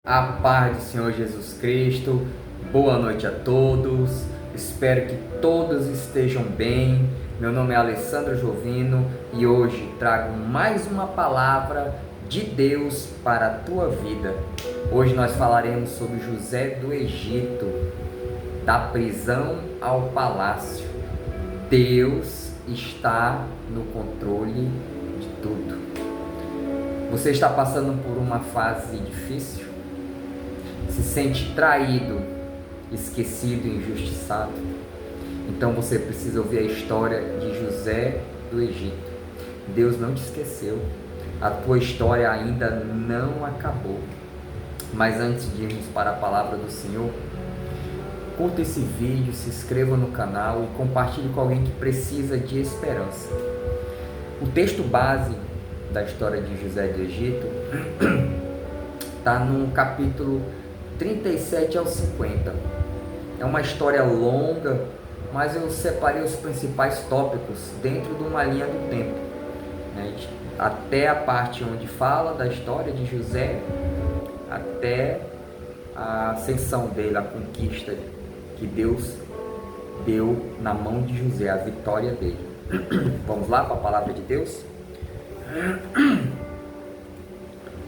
A paz do Senhor Jesus Cristo, boa noite a todos, espero que todos estejam bem. Meu nome é Alessandro Jovino e hoje trago mais uma palavra de Deus para a tua vida. Hoje nós falaremos sobre José do Egito, da prisão ao palácio. Deus está no controle de tudo. Você está passando por uma fase difícil? Se sente traído, esquecido, injustiçado? Então você precisa ouvir a história de José do Egito. Deus não te esqueceu, a tua história ainda não acabou. Mas antes de irmos para a palavra do Senhor, curta esse vídeo, se inscreva no canal e compartilhe com alguém que precisa de esperança. O texto base da história de José do Egito está no capítulo 37 ao 50. É uma história longa, mas eu separei os principais tópicos dentro de uma linha do tempo, né? Até a parte onde fala da história de José, até a ascensão dele, a conquista que Deus deu na mão de José, a vitória dele. Vamos lá para a palavra de Deus?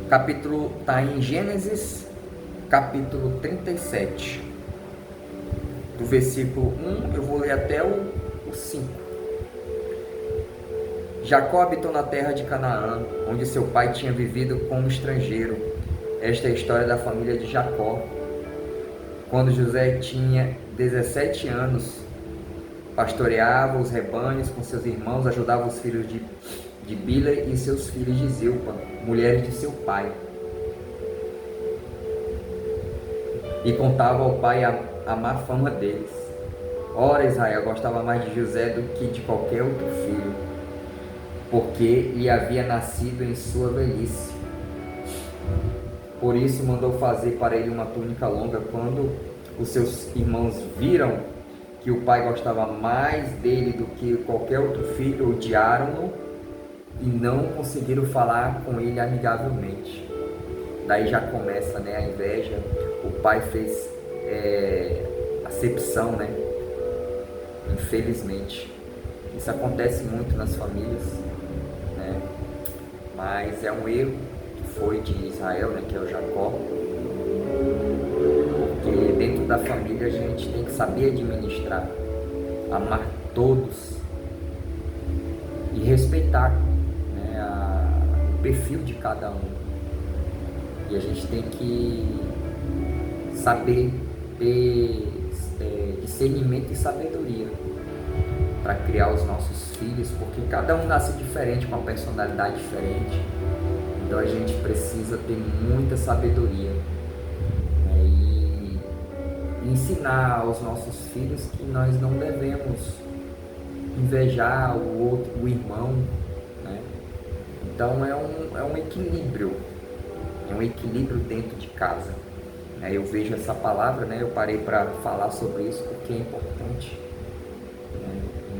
O capítulo está em Gênesis, capítulo 37, do versículo 1, eu vou ler até o 5. Jacó habitou na terra de Canaã, onde seu pai tinha vivido como estrangeiro. Esta é a história da família de Jacó. Quando José tinha 17 anos, pastoreava os rebanhos com seus irmãos, ajudava os filhos de Bila e seus filhos de Zilpa, mulheres de seu pai. E contava ao pai a má fama deles. Ora, Israel gostava mais de José do que de qualquer outro filho, porque lhe havia nascido em sua velhice. Por isso mandou fazer para ele uma túnica longa. Quando os seus irmãos viram que o pai gostava mais dele do que qualquer outro filho, odiaram-no e não conseguiram falar com ele amigavelmente. Daí já começa, a inveja. O pai fez acepção, infelizmente. Isso acontece muito nas famílias, mas é um erro que foi de Israel, que é o Jacó. Porque dentro da família a gente tem que saber administrar, amar todos e respeitar o perfil de cada um. E a gente tem que saber ter discernimento e sabedoria para criar os nossos filhos, porque cada um nasce diferente, com uma personalidade diferente. Então a gente precisa ter muita sabedoria, e ensinar aos nossos filhos que nós não devemos invejar o outro, o irmão, Então é um equilíbrio. É um equilíbrio dentro de casa. Eu vejo essa palavra, eu parei para falar sobre isso porque é importante.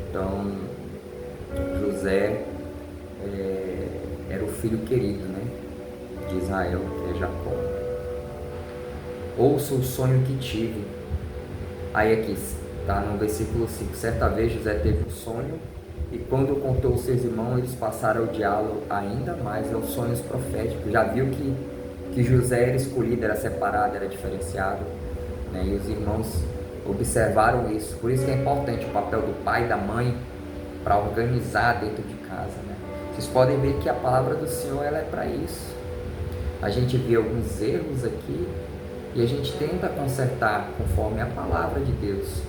Então, José era o filho querido, de Israel, que é Jacó. Ouça o sonho que tive. Aí aqui está no versículo 5. Certa vez José teve um sonho, e quando contou aos seus irmãos, eles passaram a odiá-lo ainda mais. Aos sonhos proféticos. Já viu que José era escolhido, era separado, era diferenciado, e os irmãos observaram isso. Por isso que é importante o papel do pai e da mãe para organizar dentro de casa. Vocês podem ver que a palavra do Senhor ela é para isso. A gente vê alguns erros aqui e a gente tenta consertar conforme a palavra de Deus,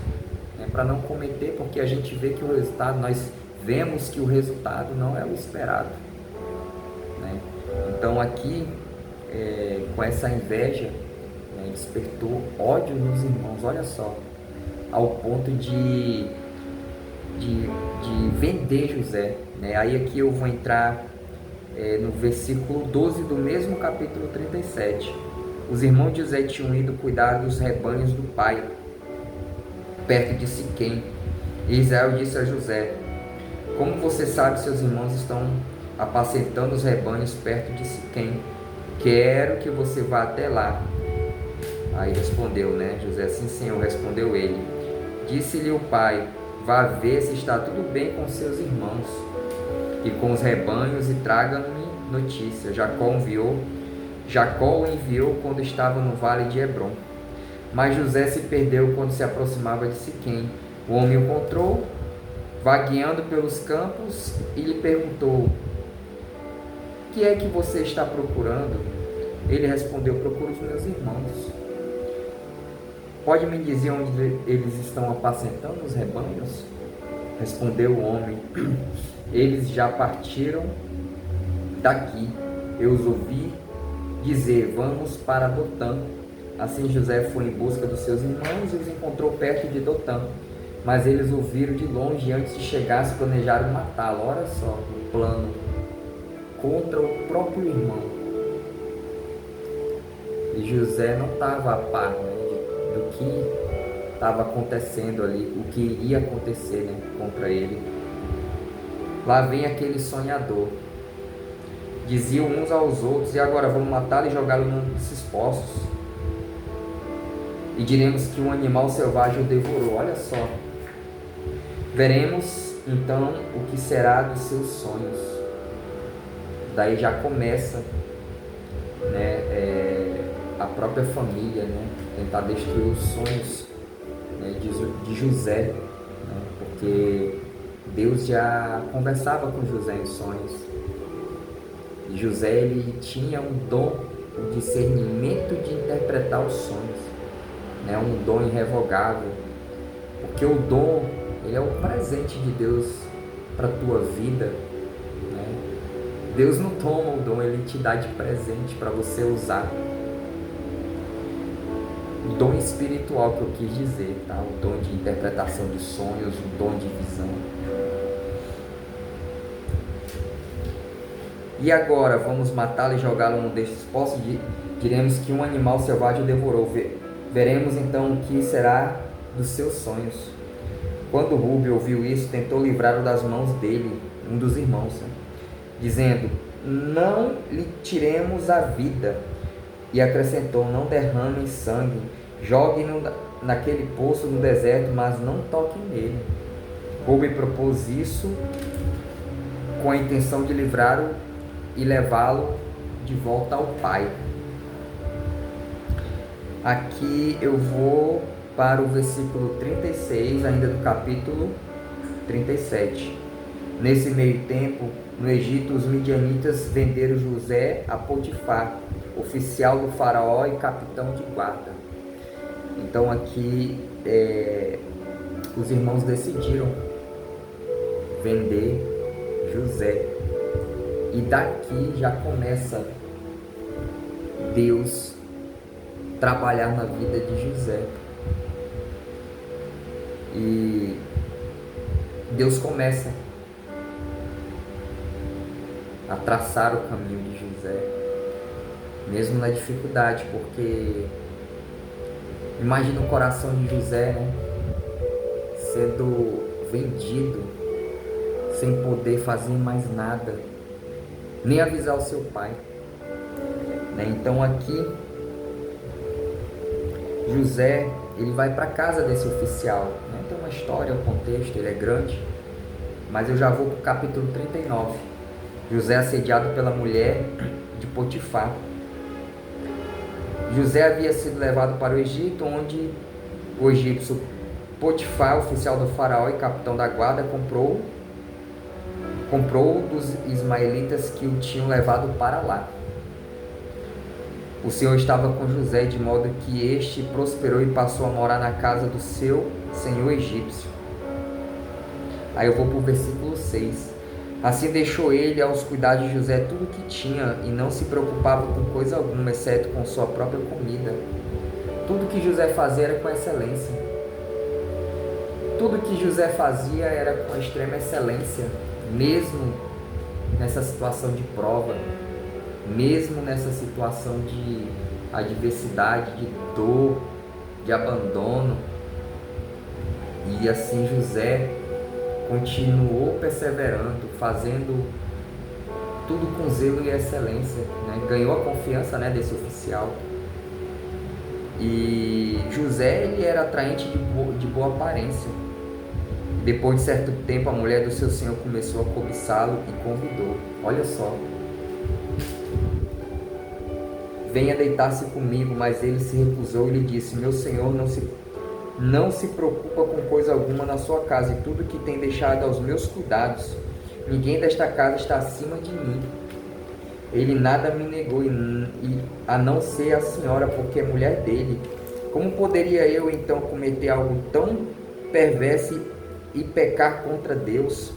para não cometer, porque a gente vê que o resultado, nós vemos que o resultado não é o esperado. Então aqui, com essa inveja, despertou ódio nos irmãos, olha só, ao ponto de vender José. Aí aqui eu vou entrar no versículo 12 do mesmo capítulo 37. Os irmãos de José tinham ido cuidar dos rebanhos do pai, perto de Siquém. E Israel disse a José: como você sabe, seus irmãos estão apacentando os rebanhos perto de Siquém. quero que você vá até lá. Aí respondeu, né, José, sim, Senhor, respondeu ele. Disse-lhe o pai, vá ver se está tudo bem com seus irmãos e com os rebanhos e traga-me notícia. Jacó o enviou quando estava no vale de Hebrom. Mas José se perdeu quando se aproximava de Siquém. O homem o encontrou, vagueando pelos campos, e lhe perguntou, o que é que você está procurando? Ele respondeu, procuro os meus irmãos. Pode me dizer onde eles estão apacentando os rebanhos? Respondeu o homem, eles já partiram daqui. Eu os ouvi dizer, vamos para Dotã. Assim José foi em busca dos seus irmãos e os encontrou perto de Dotã. Mas eles o viram de longe e antes de chegar se planejaram matá-lo. Olha só, o plano contra o próprio irmão. E José não estava a par, né, do que estava acontecendo ali, o que iria acontecer, né, contra ele. Lá vem aquele sonhador. Diziam uns aos outros, e agora vamos matá-lo e jogá-lo nesses poços. E diremos que um animal selvagem o devorou. Olha só. Veremos então o que será dos seus sonhos. Daí já começa, né, a própria família, né, tentar destruir os sonhos, né, de José, né, porque Deus já conversava com José em sonhos. E José, ele tinha um dom, o discernimento de interpretar os sonhos, né, um dom irrevogável, porque o dom, ele é o presente de Deus para a tua vida, né? Deus não toma o dom, ele te dá de presente para você usar. O dom espiritual que eu quis dizer, tá? O dom de interpretação de sonhos, o dom de visão. E agora, vamos matá-lo e jogá-lo num destes poços? Diremos que um animal selvagem o devorou. Veremos então o que será dos seus sonhos. Quando Rúben ouviu isso, tentou livrá-lo das mãos dele, um dos irmãos, né, dizendo, não lhe tiremos a vida. E acrescentou, não derramem sangue, joguem-no naquele poço no deserto, mas não toquem nele. Rúben propôs isso com a intenção de livrá-lo e levá-lo de volta ao pai. Aqui eu vou para o versículo 36, ainda do capítulo 37. Nesse meio tempo, no Egito, os midianitas venderam José a Potifar, oficial do faraó e capitão de guarda. Então aqui os irmãos decidiram vender José. E daqui já começa Deus trabalhar na vida de José. E Deus começa a traçar o caminho de José, mesmo na dificuldade, porque imagina o coração de José, né, sendo vendido, sem poder fazer mais nada, nem avisar o seu pai, né? Então aqui José, ele vai para a casa desse oficial, né? Tem uma história, um contexto, ele é grande, mas eu já vou para o capítulo 39. José assediado pela mulher de Potifar. José havia sido levado para o Egito, onde o egípcio Potifar, oficial do faraó e capitão da guarda, comprou dos ismaelitas que o tinham levado para lá. O Senhor estava com José, de modo que este prosperou e passou a morar na casa do seu senhor egípcio. Aí eu vou para o versículo 6. Assim deixou ele aos cuidados de José tudo o que tinha e não se preocupava com coisa alguma, exceto com sua própria comida. Tudo que José fazia era com excelência. Tudo que José fazia era com extrema excelência, mesmo nessa situação de prova, mesmo nessa situação de adversidade, de dor, de abandono. E assim José continuou perseverando, fazendo tudo com zelo e excelência, né? Ganhou a confiança, né, desse oficial. E José, ele era atraente de boa aparência. Depois de certo tempo, a mulher do seu senhor começou a cobiçá-lo e convidou. Olha só. Venha deitar-se comigo, mas ele se recusou e lhe disse: meu senhor não se preocupa com coisa alguma na sua casa, e tudo que tem deixado aos meus cuidados. Ninguém desta casa está acima de mim. Ele nada me negou, a não ser a senhora, porque é mulher dele. Como poderia eu então cometer algo tão perverso e pecar contra Deus?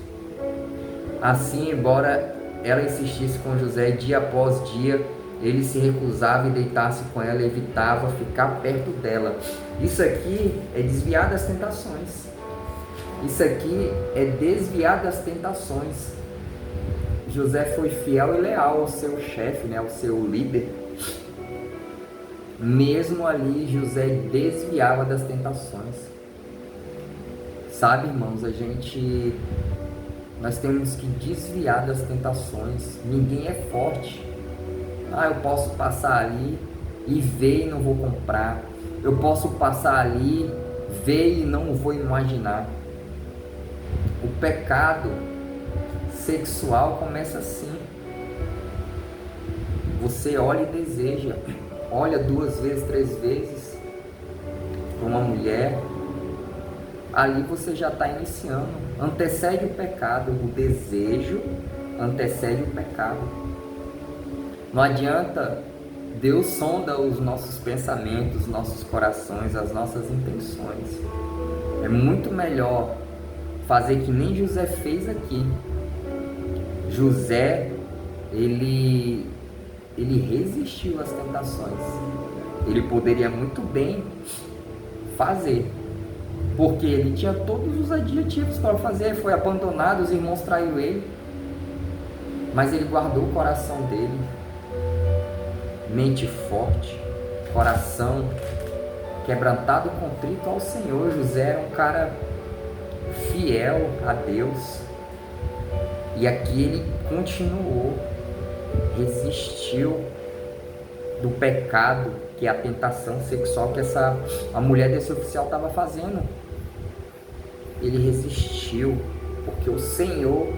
Assim, embora ela insistisse com José dia após dia, ele se recusava em deitar-se com ela, evitava ficar perto dela. Isso aqui é desviar das tentações. Isso aqui é desviar das tentações. José foi fiel e leal ao seu chefe, né, ao seu líder. Mesmo ali, José desviava das tentações. Sabe, irmãos, nós temos que desviar das tentações. Ninguém é forte. Eu posso passar ali e ver e não vou comprar. Eu posso passar ali, ver e não vou imaginar. O pecado sexual começa assim. Você olha e deseja. Olha 2 vezes, 3 vezes para uma mulher. Ali você já está iniciando. Antecede o pecado. O desejo antecede o pecado. Não adianta. Deus sonda os nossos pensamentos, nossos corações, as nossas intenções. É muito melhor fazer que nem José fez aqui. José, ele resistiu às tentações. Ele poderia muito bem fazer, porque ele tinha todos os adjetivos para fazer. Foi abandonado, os irmãos traiu ele, mas ele guardou o coração dele. Mente forte, coração quebrantado e contrito ao Senhor. José era um cara fiel a Deus. E aqui ele continuou, resistiu do pecado, que é a tentação sexual que a mulher desse oficial estava fazendo. Ele resistiu, porque o Senhor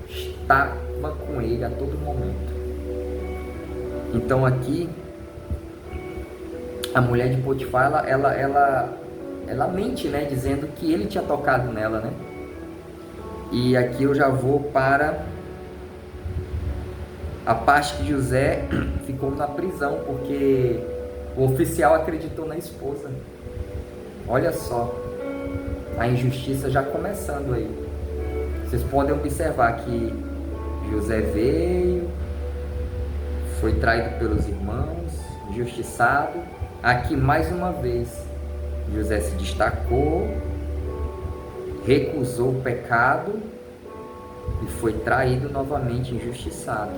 estava com ele a todo momento. Então aqui, a mulher de Potifar, ela mente, né, dizendo que ele tinha tocado nela, né? E aqui eu já vou para a parte que José ficou na prisão, porque o oficial acreditou na esposa. Olha só, a injustiça já começando aí. Vocês podem observar que José veio, foi traído pelos irmãos, injustiçado. Aqui mais uma vez, José se destacou, recusou o pecado e foi traído novamente, injustiçado.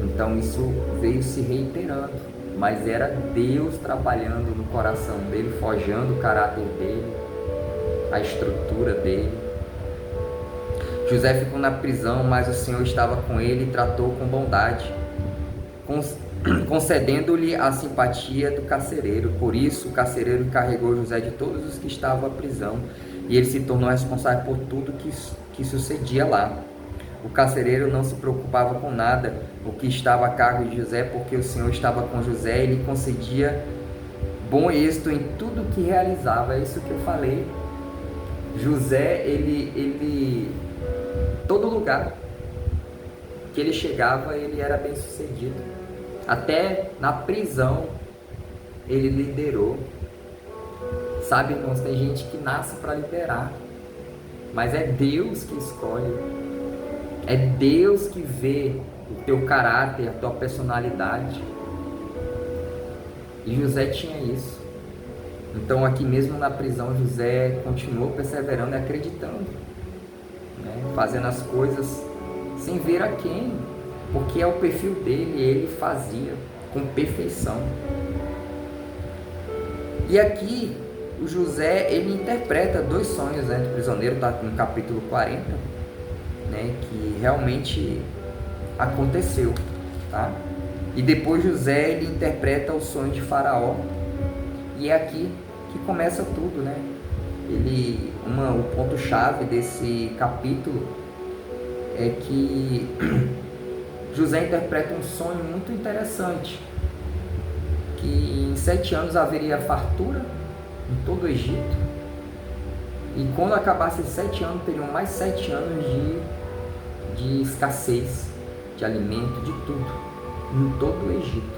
Então isso veio se reiterando, mas era Deus trabalhando no coração dele, forjando o caráter dele, a estrutura dele. José ficou na prisão, mas o Senhor estava com ele e tratou com bondade, concedendo-lhe a simpatia do carcereiro. Por isso o carcereiro encarregou José de todos os que estavam à prisão, e ele se tornou responsável por tudo que sucedia lá. O carcereiro não se preocupava com nada, o que estava a cargo de José, porque o Senhor estava com José e lhe concedia bom êxito em tudo que realizava. É isso que eu falei. José, todo lugar que ele chegava, ele era bem sucedido. Até na prisão, ele liderou. Sabe, irmãos, tem gente que nasce para liderar, mas é Deus que escolhe. É Deus que vê o teu caráter, a tua personalidade. E José tinha isso. Então aqui mesmo na prisão, José continuou perseverando e acreditando, né? Fazendo as coisas sem ver a quem, porque é o perfil dele, ele fazia com perfeição. E aqui o José, ele interpreta 2 sonhos, né, do prisioneiro, está no capítulo 40. né, que realmente aconteceu, tá? E depois José, ele interpreta o sonho de Faraó, e é aqui que começa tudo, né? O ponto-chave desse capítulo é que José interpreta um sonho muito interessante, que em 7 anos haveria fartura em todo o Egito, e quando acabasse esses 7 anos, teriam mais 7 anos de escassez de alimento, de tudo, em todo o Egito.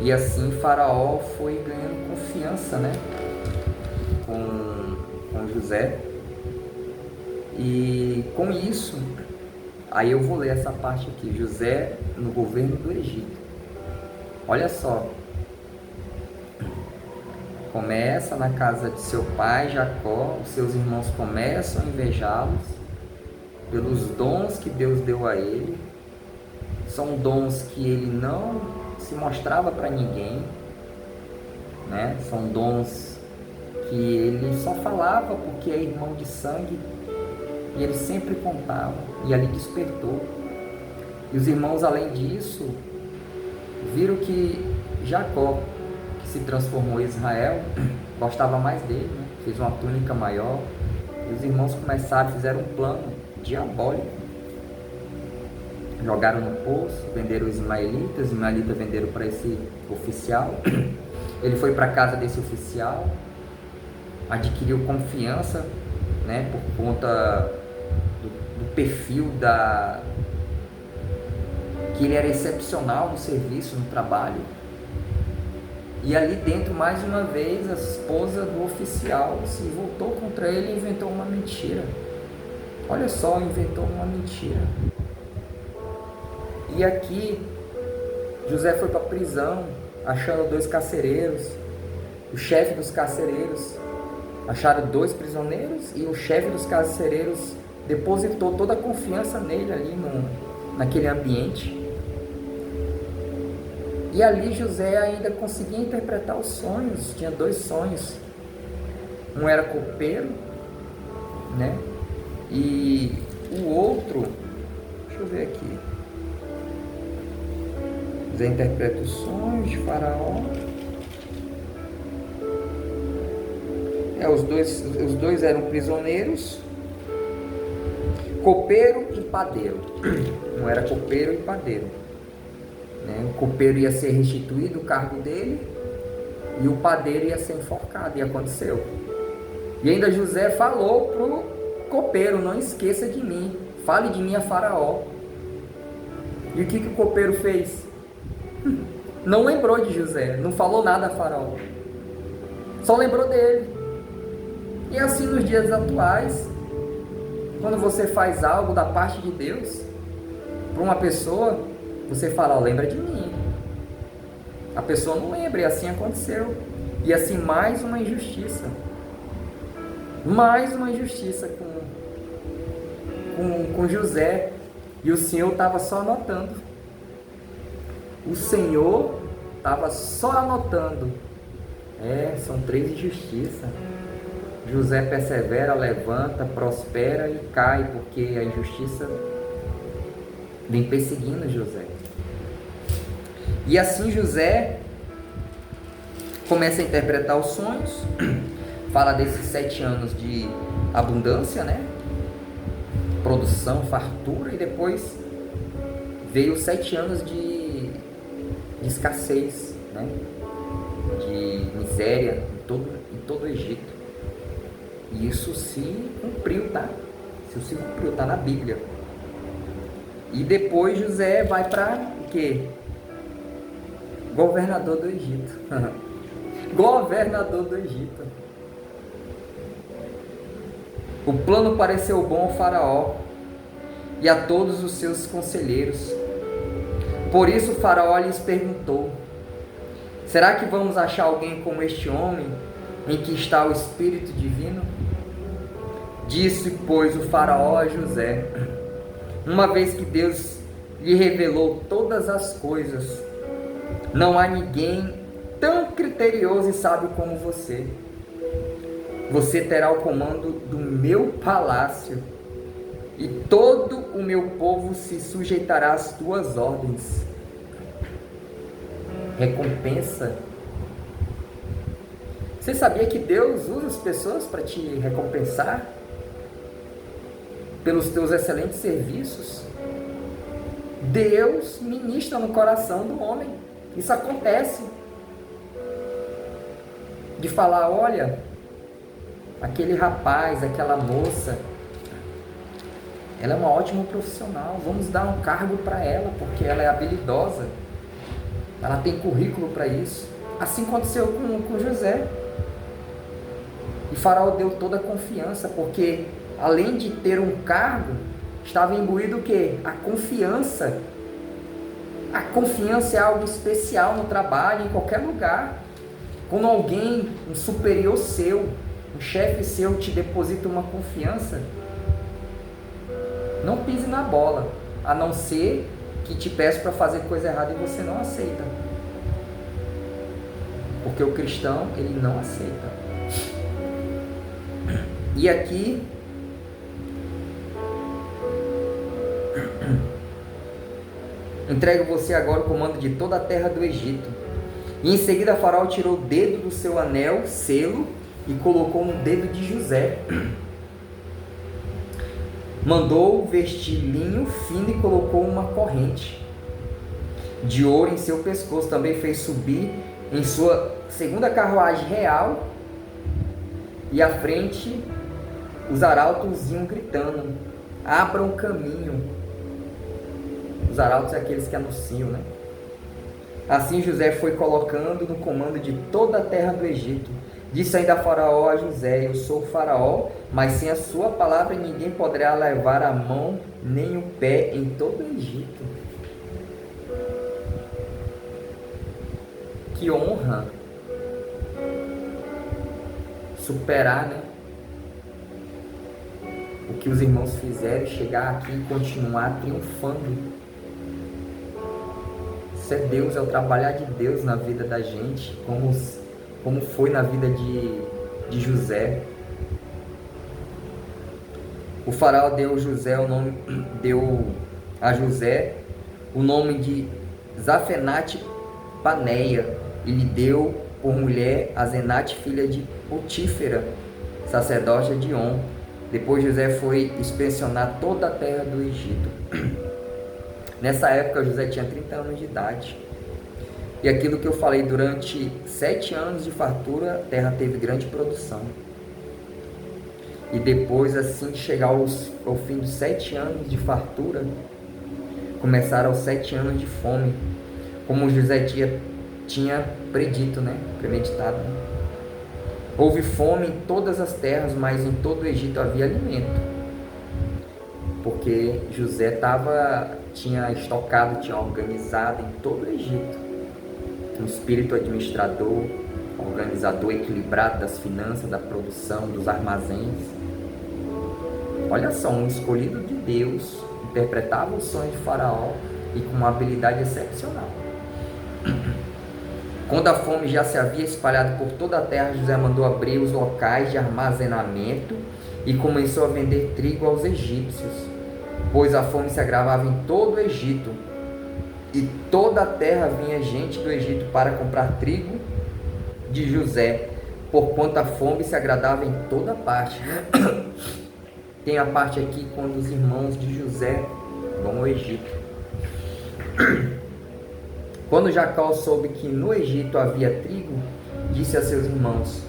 E assim Faraó foi ganhando confiança, né, com José. E com isso, aí eu vou ler essa parte aqui, José no governo do Egito. Olha só, começa na casa de seu pai Jacó, os seus irmãos começam a invejá-los pelos dons que Deus deu a ele. São dons que ele não se mostrava para ninguém, né? São dons que ele só falava porque é irmão de sangue, e ele sempre contava, e ali despertou. E os irmãos, além disso, viram que Jacó, que se transformou em Israel, gostava mais dele, né? Fez uma túnica maior, e os irmãos fizeram um plano diabólico. Jogaram no poço, venderam os ismaelitas venderam para esse oficial. Ele foi para a casa desse oficial, adquiriu confiança, né, por conta do perfil que ele era excepcional no serviço, no trabalho. E ali dentro, mais uma vez, a esposa do oficial se voltou contra ele e inventou uma mentira. Olha só, inventou uma mentira. E aqui, José foi para a prisão, achando 2 carcereiros. O chefe dos carcereiros acharam 2 prisioneiros, e o chefe dos carcereiros depositou toda a confiança nele ali naquele ambiente. E ali José ainda conseguia interpretar os sonhos. Tinha 2 sonhos. Um era copeiro, né? E o outro, deixa eu ver aqui. José interpreta os sonhos de Faraó. Os dois eram prisioneiros, copeiro e padeiro. Um era copeiro e padeiro, né? O copeiro ia ser restituído o cargo dele, e o padeiro ia ser enforcado, e aconteceu. E ainda José falou pro copeiro: não esqueça de mim, fale de mim a Faraó. E o que o copeiro fez? Não lembrou de José, não falou nada a Faraó, só lembrou dele. E assim nos dias atuais, quando você faz algo da parte de Deus para uma pessoa, você fala: lembra de mim. A pessoa não lembra, e assim aconteceu. E assim mais uma injustiça com José. E o Senhor estava só anotando. O Senhor estava só anotando. São 3 injustiças. José persevera, levanta, prospera e cai, porque a injustiça vem perseguindo José. E assim José começa a interpretar os sonhos, fala desses 7 anos de abundância, né? Produção, fartura, e depois veio 7 anos de escassez, né? De miséria em todo o Egito. E isso se cumpriu, tá? Isso se cumpriu, tá na Bíblia. E depois José vai para o quê? Governador do Egito. Governador do Egito. O plano pareceu bom ao Faraó e a todos os seus conselheiros. Por isso Faraó lhes perguntou: será que vamos achar alguém como este homem, em que está o Espírito Divino? Disse, pois, o Faraó a José: uma vez que Deus lhe revelou todas as coisas, não há ninguém tão criterioso e sábio como você. Você terá o comando do meu palácio e todo o meu povo se sujeitará às tuas ordens. Recompensa. Você sabia que Deus usa as pessoas para te recompensar pelos teus excelentes serviços? Deus ministra no coração do homem. Isso acontece. De falar, olha, aquele rapaz, aquela moça, ela é uma ótima profissional, vamos dar um cargo para ela, porque ela é habilidosa, ela tem currículo para isso. Assim aconteceu com José. E Faraó deu toda a confiança, porque além de ter um cargo, estava imbuído o quê? A confiança. A confiança é algo especial no trabalho, em qualquer lugar. Quando alguém, um superior seu, um chefe seu te deposita uma confiança, não pise na bola, a não ser que te peça para fazer coisa errada e você não aceita. Porque o cristão, ele não aceita. E aqui entrego você agora o comando de toda a terra do Egito. E em seguida Faraó tirou o dedo do seu anel, selo, e colocou no dedo de José. Mandou vestir linho fino e colocou uma corrente de ouro em seu pescoço. Também fez subir em sua segunda carruagem real, e à frente os arautos iam gritando, abram caminho. Os arautos são aqueles que anunciam, né? Assim José foi colocando no comando de toda a terra do Egito. Disse ainda Faraó a José, eu sou o Faraó, mas sem a sua palavra ninguém poderá levar a mão nem o pé em todo o Egito. Que honra superar, né? O que os irmãos fizeram, chegar aqui e continuar triunfando. Isso é Deus, é o trabalhar de Deus na vida da gente, como foi na vida de José. O faraó deu a José o nome de Zafenate Paneia, e lhe deu por mulher a Zenate, filha de Potífera, sacerdócia de On. Depois José foi inspecionar toda a terra do Egito. Nessa época José tinha 30 anos de idade. E aquilo que eu falei, durante 7 anos de fartura, a terra teve grande produção. E depois, assim que chegar ao fim dos 7 anos de fartura, começaram os 7 anos de fome. Como José tinha predito, né? Premeditado, né? Houve fome em todas as terras, mas em todo o Egito havia alimento. Porque José tinha estocado, tinha organizado em todo o Egito. Um espírito administrador, organizador equilibrado das finanças, da produção, dos armazéns. Olha só, um escolhido de Deus, interpretava o sonho de Faraó e com uma habilidade excepcional. Quando a fome já se havia espalhado por toda a terra, José mandou abrir os locais de armazenamento e começou a vender trigo aos egípcios, pois a fome se agravava em todo o Egito. E toda a terra vinha gente do Egito para comprar trigo de José, porquanto a fome se agravava em toda parte. Tem a parte aqui quando os irmãos de José vão ao Egito. Quando Jacó soube que no Egito havia trigo, disse a seus irmãos,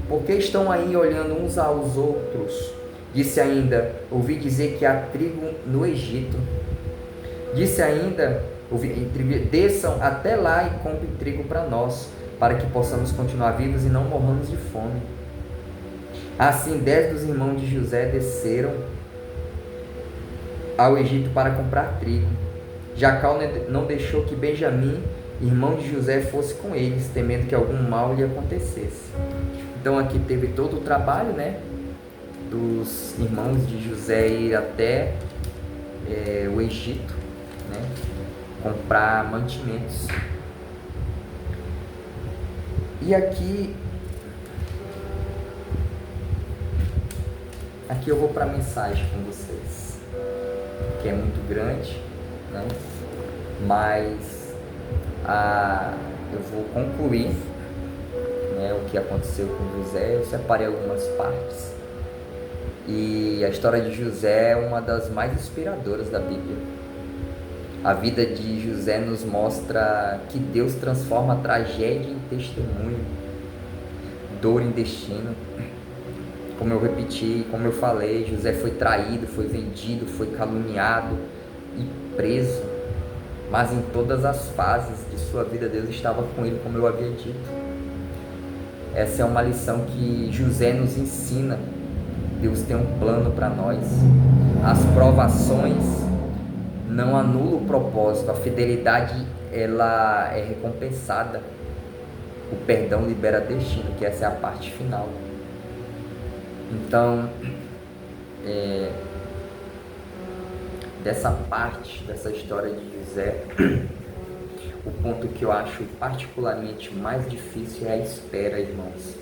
por que estão aí olhando uns aos outros? Disse ainda, ouvi dizer que há trigo no Egito. Disse ainda, desçam até lá e comprem trigo para nós, para que possamos continuar vivos e não morramos de fome. Assim 10 dos irmãos de José desceram ao Egito para comprar trigo. Jacó não deixou que Benjamim, irmão de José, fosse com eles, temendo que algum mal lhe acontecesse. Então aqui teve todo o trabalho, né, dos irmãos de José ir até o Egito, né, comprar mantimentos. E aqui eu vou para a mensagem com vocês. que é muito grande, né? Mas eu vou concluir, né, o que aconteceu com José. Eu separei algumas partes. E a história de José é uma das mais inspiradoras da Bíblia. A vida de José nos mostra que Deus transforma a tragédia em testemunho, dor em destino. Como eu repeti, como eu falei, José foi traído, foi vendido, foi caluniado e preso. Mas em todas as fases de sua vida, Deus estava com ele, como eu havia dito. Essa é uma lição que José nos ensina. Deus tem um plano para nós. As provações não anulam o propósito. A fidelidade, ela é recompensada. O perdão libera destino, que essa é a parte final. Então, dessa parte, dessa história de José, o ponto que eu acho particularmente mais difícil é a espera, irmãos.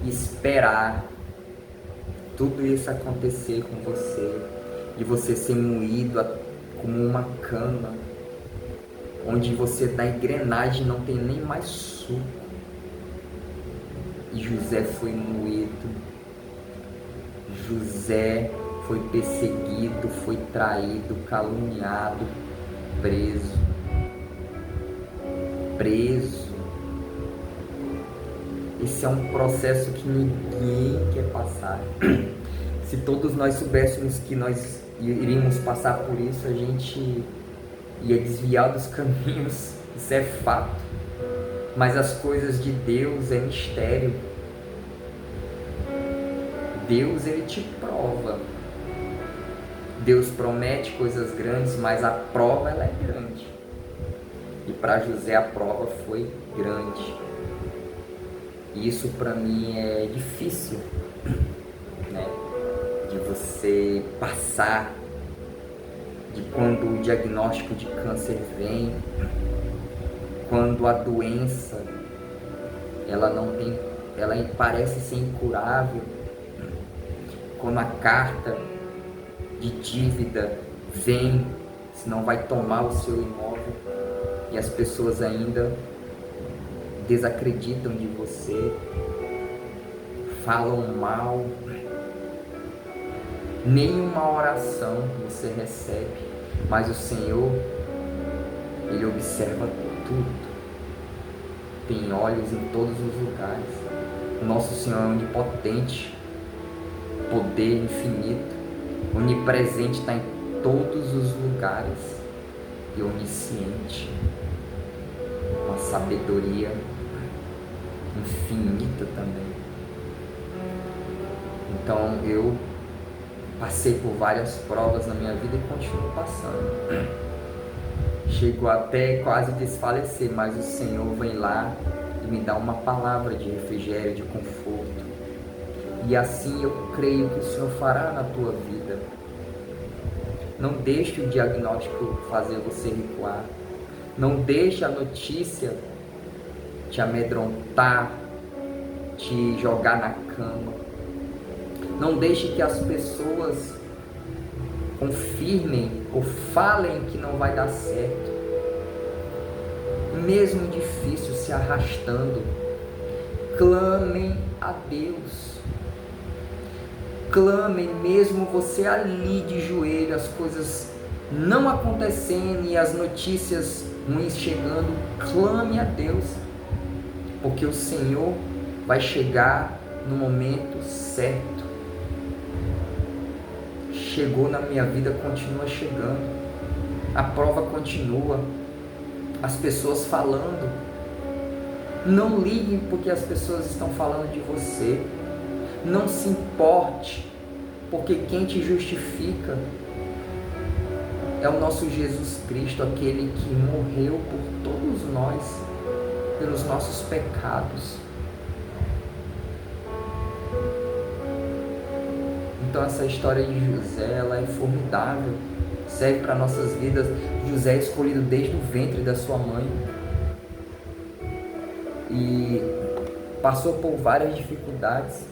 Esperar tudo isso acontecer com você, de você ser moído como uma cana, onde você da engrenagem não tem nem mais suco. E José foi moído, José foi perseguido, foi traído, caluniado, preso. Esse é um processo que ninguém quer passar. Se todos nós soubéssemos que nós iríamos passar por isso, a gente ia desviar dos caminhos. Isso é fato. Mas as coisas de Deus é mistério. Deus, ele te prova. Deus promete coisas grandes, mas a prova, ela é grande. E para José a prova foi grande. E isso para mim é difícil, né? De você passar, de quando o diagnóstico de câncer vem, quando a doença ela parece ser incurável, quando a carta de dívida vem, senão vai tomar o seu imóvel, e as pessoas ainda desacreditam de você, falam mal, nenhuma oração você recebe, mas o Senhor, ele observa tudo, tem olhos em todos os lugares. O nosso Senhor é onipotente, poder infinito, onipresente, está em todos os lugares, e onisciente, uma sabedoria infinita também. Então eu passei por várias provas na minha vida e continuo passando. Chego até quase desfalecer, mas o Senhor vem lá e me dá uma palavra de refrigério, de conforto. E assim eu creio que o Senhor fará na tua vida. Não deixe o diagnóstico fazer você recuar. Não deixe a notícia te amedrontar, te jogar na cama. Não deixe que as pessoas confirmem ou falem que não vai dar certo. Mesmo difícil, se arrastando, clamem a Deus. Clamem, mesmo você ali de joelho, as coisas não acontecendo e as notícias ruins chegando, clame a Deus, porque o Senhor vai chegar no momento certo. Chegou na minha vida, continua chegando, a prova continua, as pessoas falando. Não ligue porque as pessoas estão falando de você. Não se importe, porque quem te justifica é o nosso Jesus Cristo, aquele que morreu por todos nós, pelos nossos pecados. Então essa história de José, ela é formidável, serve para nossas vidas. José é escolhido desde o ventre da sua mãe e passou por várias dificuldades.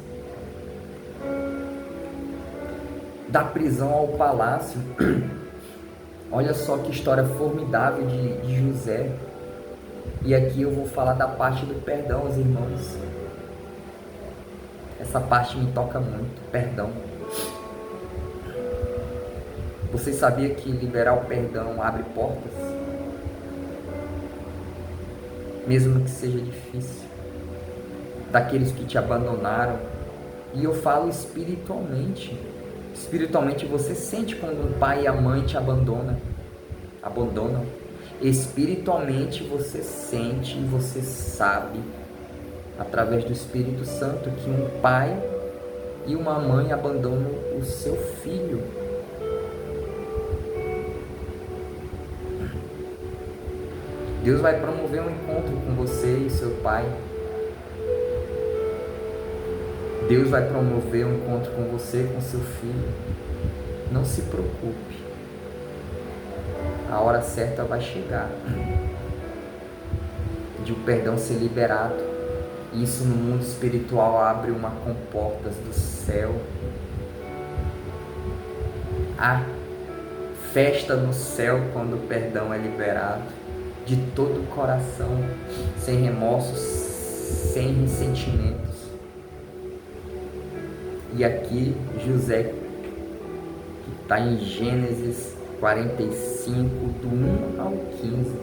da prisão ao palácio. Olha só que história formidável de José. E aqui eu vou falar da parte do perdão, os irmãos. Essa parte me toca muito, perdão. Você sabia que liberar o perdão abre portas? Mesmo que seja difícil. Daqueles que te abandonaram. E eu falo espiritualmente. Espiritualmente você sente quando o pai e a mãe te abandonam. Espiritualmente você sente e você sabe, através do Espírito Santo, que um pai e uma mãe abandonam o seu filho. Deus vai promover um encontro com você e seu pai. Deus vai promover um encontro com você e com seu filho. Não se preocupe. A hora certa vai chegar de o perdão ser liberado. Isso no mundo espiritual abre uma comportas do céu. Há festa no céu quando o perdão é liberado. De todo o coração, sem remorsos, sem ressentimentos. E aqui José, que está em Gênesis 45, do 1 ao 15.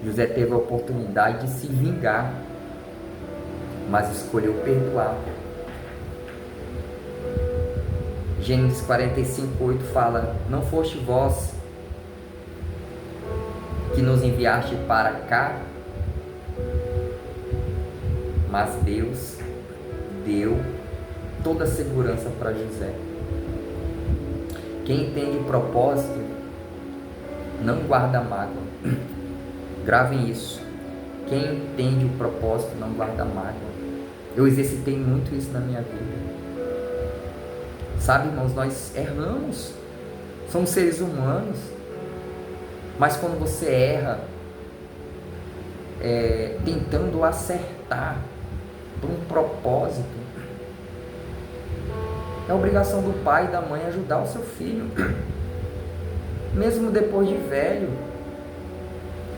José teve a oportunidade de se vingar, mas escolheu perdoar. Gênesis 45, 8 fala: não foste vós que nos enviaste para cá, mas Deus deu toda a segurança para José. Quem entende o propósito não guarda mágoa. Gravem isso. Quem entende o propósito não guarda mágoa. Eu exercitei muito isso na minha vida. Sabe, irmãos, nós erramos. Somos seres humanos. Mas quando você erra, tentando acertar por um propósito, é obrigação do pai e da mãe ajudar o seu filho, mesmo depois de velho.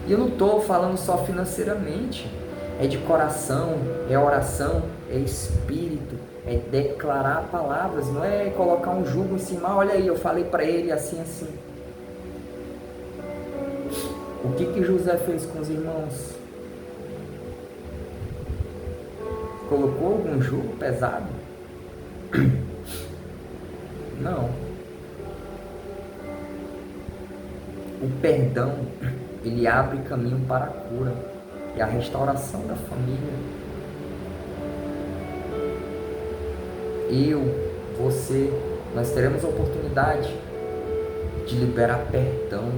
E eu não estou falando só financeiramente, é de coração, é oração, é espírito, é declarar palavras, não é colocar um jugo em cima. Olha aí, eu falei para ele assim, assim. O que José fez com os irmãos? Colocou algum jugo pesado? Não. O perdão, ele abre caminho para a cura e a restauração da família. Eu, você, nós teremos a oportunidade de liberar perdão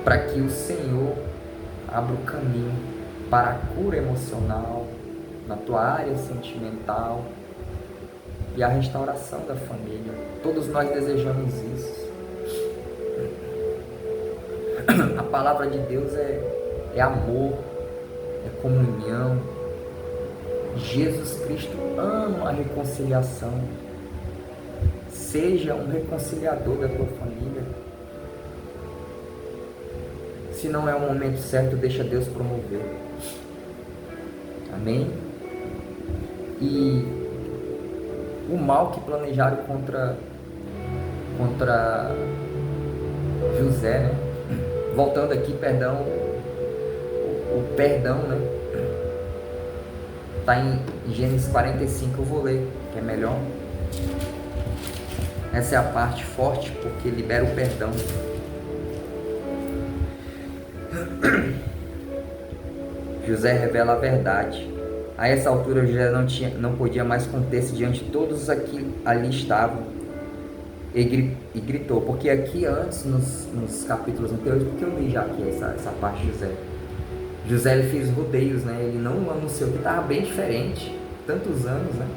para que o Senhor abra o caminho para a cura emocional, na tua área sentimental e a restauração da família. Todos nós desejamos isso. A palavra de Deus é amor, é comunhão. Jesus Cristo ama a reconciliação. Seja um reconciliador da tua família. Se não é o momento certo, deixa Deus promover. Amém? E o mal que planejaram contra José, né? Voltando aqui, perdão, o perdão, né? Está em Gênesis 45, eu vou ler, que é melhor. Essa é a parte forte, porque libera o perdão. José revela a verdade. A essa altura José não podia mais conter-se diante de todos os que ali estavam. E gritou, porque aqui antes, nos capítulos anteriores, porque eu li já aqui essa parte de José. José ele fez rodeios, né? Ele não anunciou, que estava bem diferente, tantos anos, né?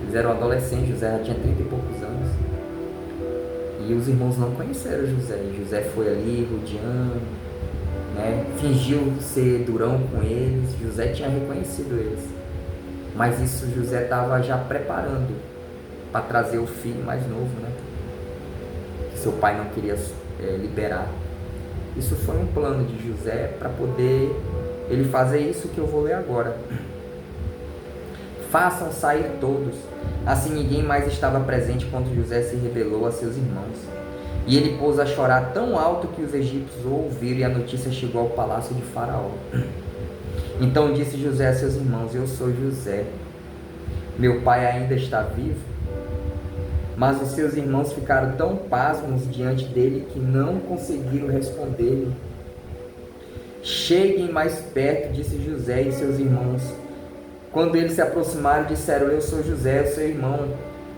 Eles eram adolescentes, José já tinha 30 e poucos anos. E os irmãos não conheceram José. José foi ali rodeando, né? Fingiu ser durão com eles. José tinha reconhecido eles. Mas isso José estava já preparando para trazer o filho mais novo, né? Que seu pai não queria liberar. Isso foi um plano de José para poder ele fazer isso que eu vou ler agora. Façam sair todos. Assim ninguém mais estava presente quando José se revelou a seus irmãos. E ele pôs a chorar tão alto que os egípcios o ouviram e a notícia chegou ao palácio de Faraó. Então disse José a seus irmãos: eu sou José. Meu pai ainda está vivo? Mas os seus irmãos ficaram tão pasmos diante dele que não conseguiram responder-lhe. Cheguem mais perto, disse José e seus irmãos. Quando eles se aproximaram, disseram: eu sou José, seu irmão,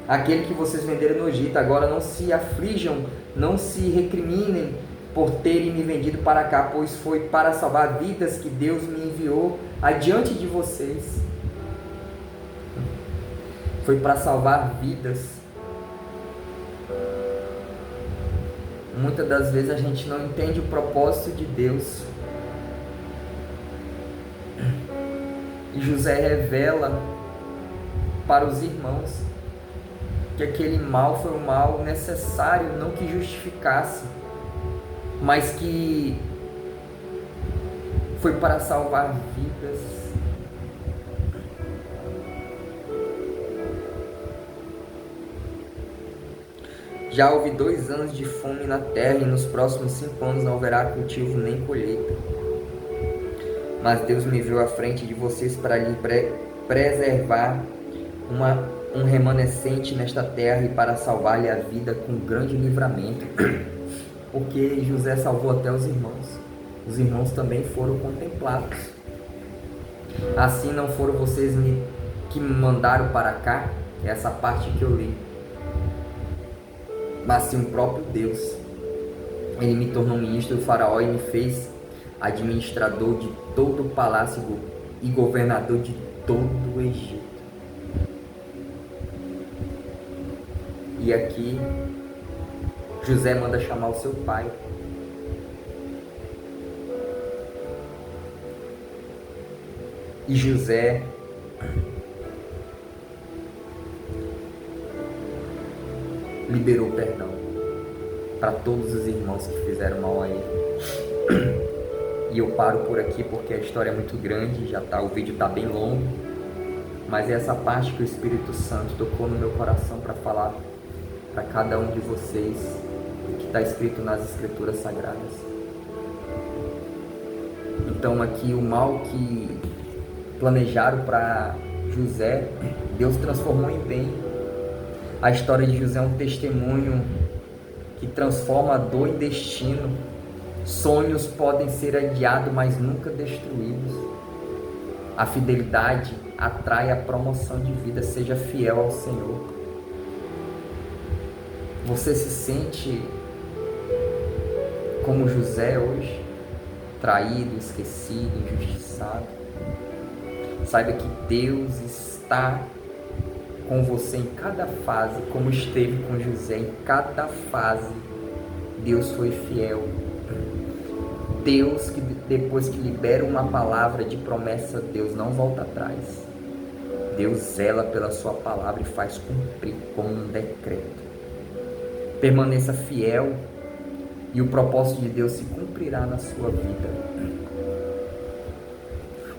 aquele que vocês venderam no Egito. Agora não se aflijam, não se recriminem por terem me vendido para cá, pois foi para salvar vidas que Deus me enviou adiante de vocês. Foi para salvar vidas. Muitas das vezes a gente não entende o propósito de Deus. E José revela para os irmãos que aquele mal foi um mal necessário, não que justificasse, mas que foi para salvar vidas. Já houve 2 anos de fome na terra, e nos próximos 5 anos não haverá cultivo nem colheita. Mas Deus me enviou à frente de vocês para lhe preservar um remanescente nesta terra e para salvar-lhe a vida com grande livramento. Porque José salvou até os irmãos. Os irmãos também foram contemplados. Assim não foram vocês que me mandaram para cá, essa parte que eu li, mas sim o próprio Deus. Ele me tornou ministro do Faraó e me fez administrador de todo o palácio e governador de todo o Egito. E aqui José manda chamar o seu pai. E José liberou perdão para todos os irmãos que fizeram mal a ele. E eu paro por aqui porque a história é muito grande, o vídeo está bem longo, mas é essa parte que o Espírito Santo tocou no meu coração para falar para cada um de vocês, que está escrito nas Escrituras Sagradas. Então aqui o mal que planejaram para José, Deus transformou em bem. A história de José é um testemunho que transforma a dor em destino. Sonhos podem ser adiados, mas nunca destruídos. A fidelidade atrai a promoção de vida. Seja fiel ao Senhor. Você se sente como José hoje? Traído, esquecido, injustiçado? Saiba que Deus está com você em cada fase, como esteve com José em cada fase. Deus foi fiel. Deus, que depois que libera uma palavra de promessa, Deus não volta atrás. Deus zela pela sua palavra e faz cumprir como um decreto. Permaneça fiel e o propósito de Deus se cumprirá na sua vida.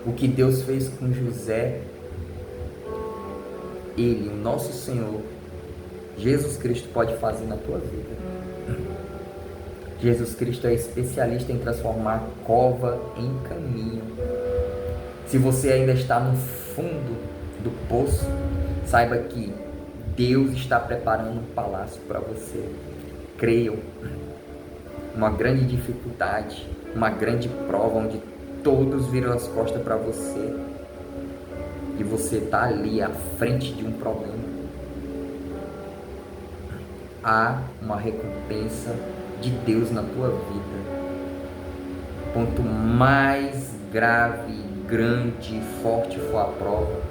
O que Deus fez com José, Ele, o nosso Senhor, Jesus Cristo, pode fazer na tua vida. Jesus Cristo é especialista em transformar cova em caminho. Se você ainda está no fundo do poço, saiba que Deus está preparando um palácio para você. Creiam. Uma grande dificuldade, uma grande prova onde todos viram as costas para você e você está ali à frente de um problema. Há uma recompensa de Deus na tua vida. Quanto mais grave, grande e forte for a prova,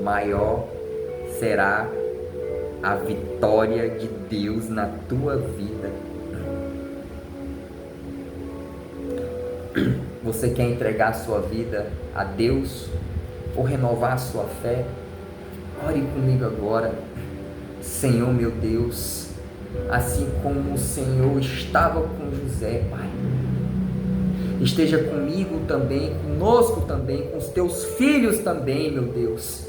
maior será a vitória de Deus na tua vida. Você quer entregar a sua vida a Deus ou renovar a sua fé? Ore comigo agora. Senhor meu Deus, assim como o Senhor estava com José, Pai, esteja comigo também, conosco também, com os teus filhos também, meu Deus.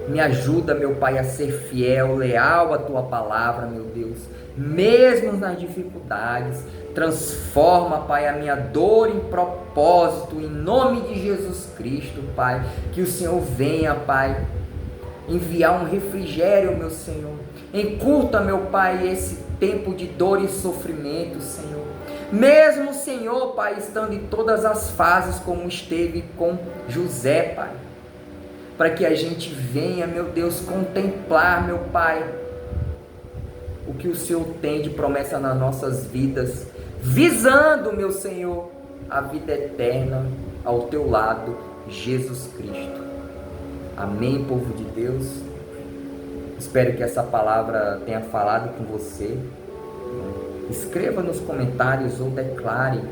Me ajuda, meu Pai, a ser fiel, leal à tua palavra, meu Deus, mesmo nas dificuldades. Transforma, Pai, a minha dor em propósito, em nome de Jesus Cristo, Pai. Que o Senhor venha, Pai, enviar um refrigério, meu Senhor. Encurta, meu Pai, esse tempo de dor e sofrimento, Senhor. Mesmo, Senhor, Pai, estando em todas as fases como esteve com José, Pai. Para que a gente venha, meu Deus, contemplar, meu Pai, o que o Senhor tem de promessa nas nossas vidas, visando, meu Senhor, a vida eterna ao teu lado, Jesus Cristo. Amém, povo de Deus. Espero que essa palavra tenha falado com você. Escreva nos comentários ou declare: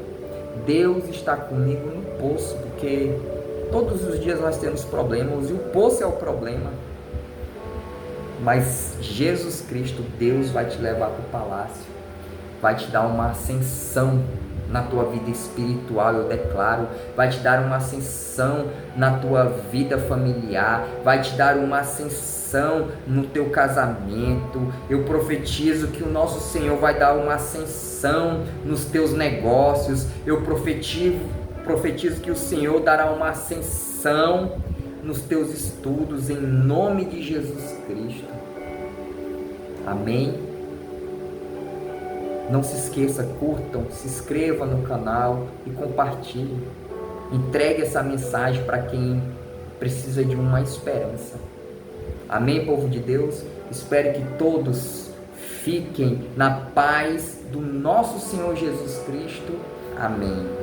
Deus está comigo no poço, porque todos os dias nós temos problemas e o poço é o problema. Mas Jesus Cristo, Deus vai te levar para o palácio, vai te dar uma ascensão na tua vida espiritual, eu declaro, vai te dar uma ascensão na tua vida familiar, vai te dar uma ascensão no teu casamento. Eu profetizo que o nosso Senhor vai dar uma ascensão nos teus negócios. Eu profetizo que o Senhor dará uma ascensão nos teus estudos, em nome de Jesus Cristo. Amém? Não se esqueça, curtam, se inscreva no canal e compartilhe. Entregue essa mensagem para quem precisa de uma esperança. Amém, povo de Deus? Espero que todos fiquem na paz do nosso Senhor Jesus Cristo. Amém.